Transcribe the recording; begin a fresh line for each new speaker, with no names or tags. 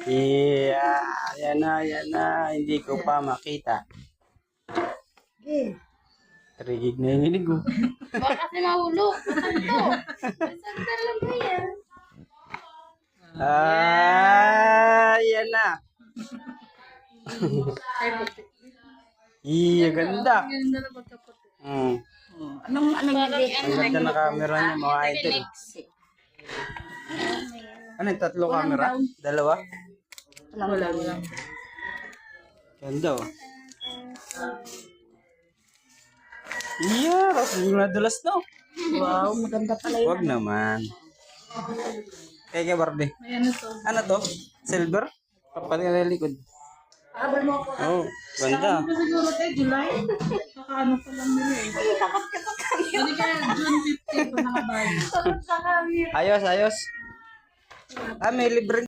Yeah, yan na, yan na. Hindi ko pa makita.
Okay.
Trigig na yung hinig ko.
Baka kasi mahulog. Saan to? Saan talaga yan?
Yan na.
Ay, puti.
Iya, ganda.
Ang ganda na pagkaputi.
Ang
Parang
ganda na camera niya, mga idol. Ano yung tatlo camera? Dalawa?
Wala.
Ganda oh. Iya, kasi nadulas no.
Wow, maganda pala yun.
Huwag naman. Kaya Barbie.
May ano to?
Ano to? Silver? Kapatid na likod.
Habol mo ako.
Oh, ganda.
Ano siguro tayo, July? Kakaano pa lang nila eh. Hindi kaya June 15 pa nakabayad.
Ayos, ayos. May libre